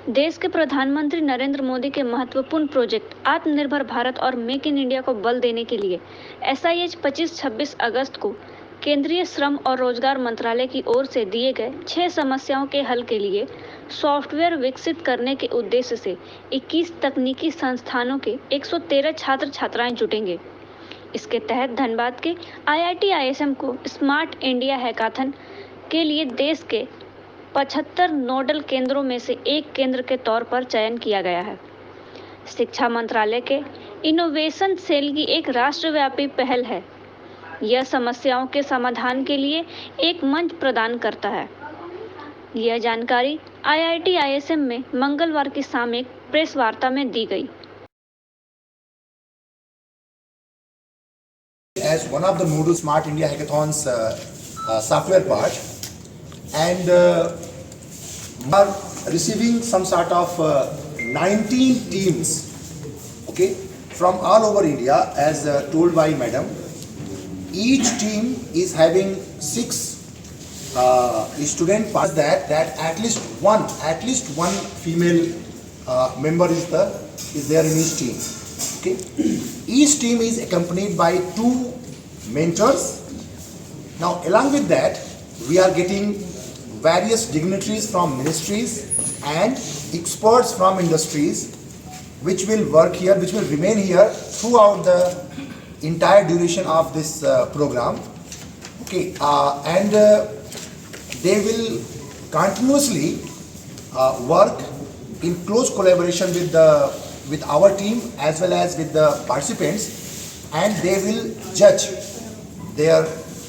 देश के प्रधानमंत्री नरेंद्र मोदी के महत्वपूर्ण प्रोजेक्ट आत्मनिर्भर भारत और मेक इन इंडिया को बल देने के लिए SIH 25-26 अगस्त को केंद्रीय श्रम और रोजगार मंत्रालय की ओर से दिए गए 6 समस्याओं के हल के लिए सॉफ्टवेयर विकसित करने के उद्देश्य से 21 तकनीकी संस्थानों के 113 छात्र छात्राएं जुटेंगे। इसके तहत धनबाद के IIT ISM को स्मार्ट इंडिया हैकाथन के लिए देश के 75 नोडल केंद्रों में से एक केंद्र के तौर पर चयन किया गया है। शिक्षा मंत्रालय के इनोवेशन सेल की एक राष्ट्रव्यापी पहल है। यह समस्याओं के समाधान के लिए एक मंच प्रदान करता है। यह जानकारी IIT ISM में मंगलवार की शाम एक प्रेस वार्ता में दी गई। As one of the Moodle Smart India Hackathon's software part, and are receiving some sort of 19 teams, okay, from all over India, as told by Madam. Each team is having 6 student parts that at least one female member is there in each team. Okay, each team is accompanied by 2 mentors. Now, along with that, we are getting various dignitaries from ministries and experts from industries, which will work here, which will remain here throughout the entire duration of this program. Okay, and they will continuously work in close collaboration with our team as well as with the participants, and they will judge their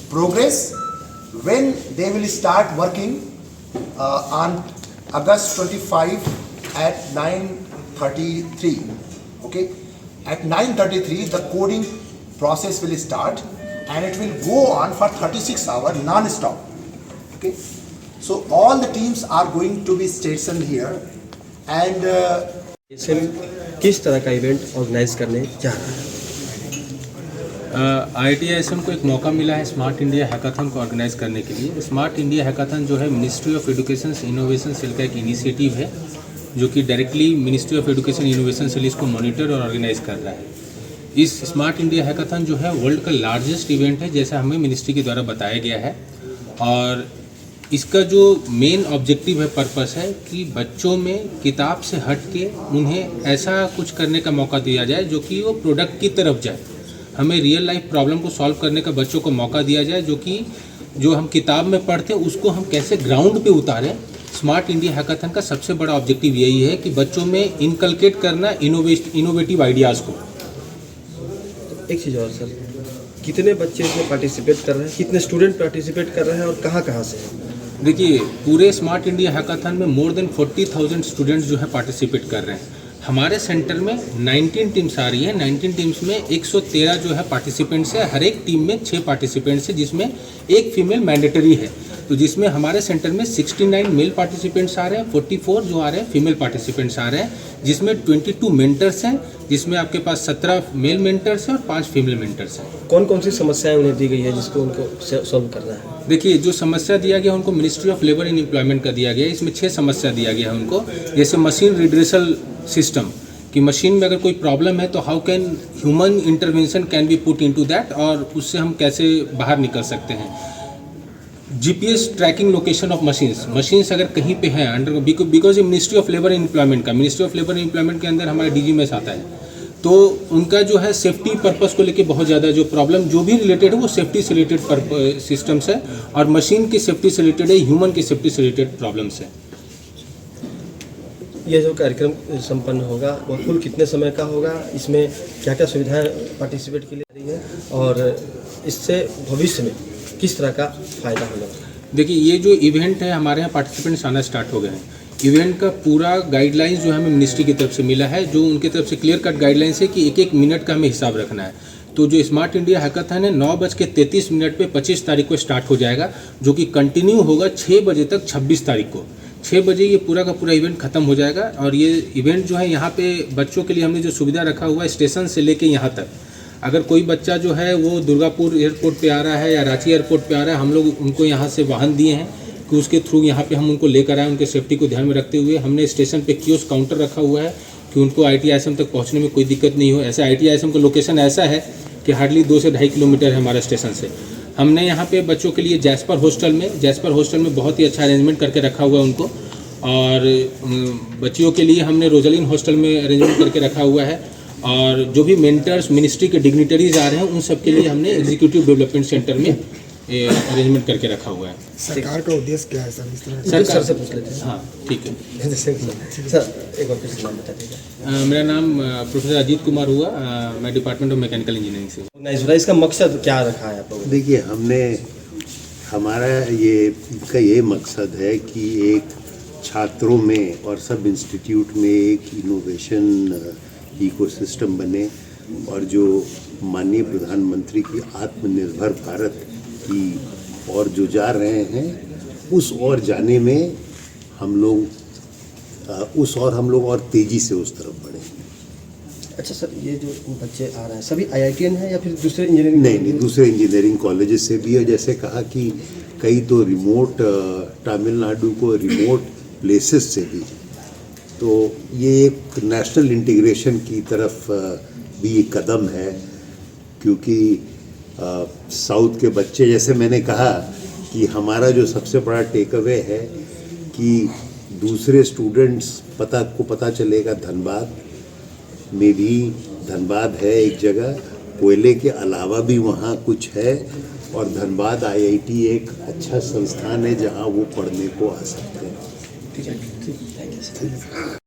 progress when they will start working on August 25 at 9:33. Okay, at 9:33 the coding process will start and it will go on for 36 hours non-stop. Okay, so all the teams are going to be stationed here, and किस तरह का event organise करने जा रहा है? IIT ISM को एक मौका मिला है स्मार्ट इंडिया हैकाथन को ऑर्गेनाइज करने के लिए। स्मार्ट इंडिया हैकाथन जो है ministry of education innovation cell का एक इनिशिएटिव है, जो कि directly ministry of education innovation cell इसको मॉनिटर और ऑर्गेनाइज कर रहा है। इस स्मार्ट इंडिया हैकाथन जो है वर्ल्ड का लार्जेस्ट इवेंट है, जैसा हमें मिनिस्ट्री के द्वारा बताया गया है। और इसका जो मेन ऑब्जेक्टिव है, पर्पस है कि बच्चों में किताब से हट के उन्हें ऐसा कुछ करने का मौका दिया जाए जो कि वो प्रोडक्ट की तरफ जाए। हमें रियल लाइफ प्रॉब्लम को सॉल्व करने का बच्चों को मौका दिया जाए, जो हम किताब में पढ़ते हैं उसको हम कैसे ग्राउंड पे उतारें। स्मार्ट इंडिया हैकाथन का सबसे बड़ा ऑब्जेक्टिव यही है कि बच्चों में इनकलकेट करना इनोवेटिव आइडियाज़ को। एक चीज़ और सर, कितने बच्चे इसमें पार्टिसिपेट कर रहे हैं, कितने स्टूडेंट पार्टिसिपेट कर रहे हैं और कहाँ से? देखिए, पूरे स्मार्ट इंडिया हैकाथन में मोर देन 40,000 स्टूडेंट्स जो है पार्टिसिपेट कर रहे हैं। हमारे सेंटर में 19 टीम्स आ रही है। 19 टीम्स में 113 जो है पार्टिसिपेंट्स है। हर एक टीम में 6 पार्टिसिपेंट्स है, जिसमें एक फीमेल मैंडेटरी है। तो जिसमें हमारे सेंटर में 69 मेल पार्टिसिपेंट्स आ रहे हैं, 44 जो आ रहे हैं फीमेल पार्टिसिपेंट्स आ रहे हैं, जिसमें 22 मेंटर्स हैं, जिसमें आपके पास 17 मेल मेंटर्स हैं और 5 फीमेल मेंटर्स हैं। कौन कौन सी समस्याएं उन्हें दी गई है जिसको उनको सॉल्व करना है? देखिए, जो समस्या दिया गया उनको ministry of labour and employment का दिया गया। इसमें 6 समस्या दिया गया है उनको, जैसे मशीन रिड्रेसल सिस्टम, कि मशीन में अगर कोई प्रॉब्लम है तो how can human intervention can be put into that, और उससे हम कैसे बाहर निकल सकते हैं। GPS tracking location of machines अगर कहीं पे हैं अंडर, बिकॉज ये ministry of labour and employment का, ministry of labour and employment के अंदर हमारा DGMS आता है, तो उनका जो है सेफ्टी पर्पस को लेके बहुत ज़्यादा जो प्रॉब्लम जो भी रिलेटेड है वो सेफ्टी से रिलेटेड सिस्टम्स है, और मशीन की सेफ्टी से रिलेटेड है, ह्यूमन की सेफ्टी से रिलेटेड प्रॉब्लम्स है। ये जो कार्यक्रम संपन्न होगा वो कुल कितने समय का होगा, इसमें क्या क्या सुविधाएं पार्टिसिपेट के लिए रही है, और इससे भविष्य में किस तरह का फ़ायदा होगा? देखिए, ये जो इवेंट है हमारे यहाँ पार्टिसिपेंट्स आना स्टार्ट हो गए हैं। इवेंट का पूरा गाइडलाइंस जो हमें मिनिस्ट्री की तरफ से मिला है, जो उनकी तरफ से क्लियर कट गाइडलाइंस है कि 1-1 मिनट का हमें हिसाब रखना है। तो जो स्मार्ट इंडिया हैकाथन है 9:33 पे 25 तारीख को स्टार्ट हो जाएगा, जो कि कंटिन्यू होगा 6 बजे तक 26 तारीख को। 6 बजे ये पूरा का पूरा इवेंट खत्म हो जाएगा। और ये इवेंट जो है यहाँ पे बच्चों के लिए हमने जो सुविधा रखा हुआ है, स्टेशन से लेके यहाँ तक, अगर कोई बच्चा जो है वो दुर्गापुर एयरपोर्ट पे आ रहा है या रांची एयरपोर्ट पे आ रहा है, हम लोग उनको यहाँ से वाहन दिए हैं कि उसके थ्रू यहाँ पे हम उनको लेकर आए, उनके सेफ्टी को ध्यान में रखते हुए हमने स्टेशन पे कियोस्क काउंटर रखा हुआ है कि उनको ITISM तक पहुँचने में कोई दिक्कत नहीं हो। ऐसा ITISM का लोकेशन ऐसा है कि हार्डली 2 से 2.5 किलोमीटर है हमारे स्टेशन से। हमने यहाँ पे बच्चों के लिए जैस्पर हॉस्टल में बहुत ही अच्छा अरेंजमेंट करके रखा हुआ है उनको, और बच्चियों के लिए हमने रोजलिन हॉस्टल में अरेंजमेंट करके रखा हुआ है, और जो भी मेंटर्स मिनिस्ट्री के डिग्निटरीज आ रहे हैं उन सब के लिए हमने एग्जीक्यूटिव डेवलपमेंट सेंटर में अरेंजमेंट करके रखा हुआ है। सरकार का उद्देश्य क्या है सर इस तरह से? सर से पूछ लेते हैं। हाँ ठीक है। सर एक और फिर से नाम बता दीजिए। मेरा नाम प्रोफेसर अजीत कुमार हुआ, मैं डिपार्टमेंट ऑफ मैकेनिकल इंजीनियरिंग से हूँ। ऑर्गेनाइज हो रहा है, इसका मकसद क्या रखा है आप लोगों ने? देखिए, हमारा ये मकसद है कि एक छात्रों में और सब इंस्टीट्यूट में एक इनोवेशन इकोसिस्टम बने, और जो माननीय प्रधानमंत्री की आत्मनिर्भर भारत की ओर जो जा रहे हैं उस ओर जाने में हम लोग और तेज़ी से उस तरफ बढ़े। अच्छा सर, ये जो बच्चे आ रहे हैं सभी IITian हैं या फिर दूसरे इंजीनियरिंग? नहीं, दूसरे इंजीनियरिंग कॉलेजेस से भी है। जैसे कहा कि कई तो रिमोट तमिलनाडु को रिमोट प्लेसेस से भी, तो ये एक नेशनल इंटीग्रेशन की तरफ भी एक कदम है, क्योंकि साउथ के बच्चे, जैसे मैंने कहा कि हमारा जो सबसे बड़ा टेक अवे है कि दूसरे स्टूडेंट्स को पता चलेगा धनबाद है एक जगह, कोयले के अलावा भी वहाँ कुछ है, और धनबाद IIT एक अच्छा संस्थान है जहाँ वो पढ़ने को आ सकते हैं। ठीक है, थैंक यू सर।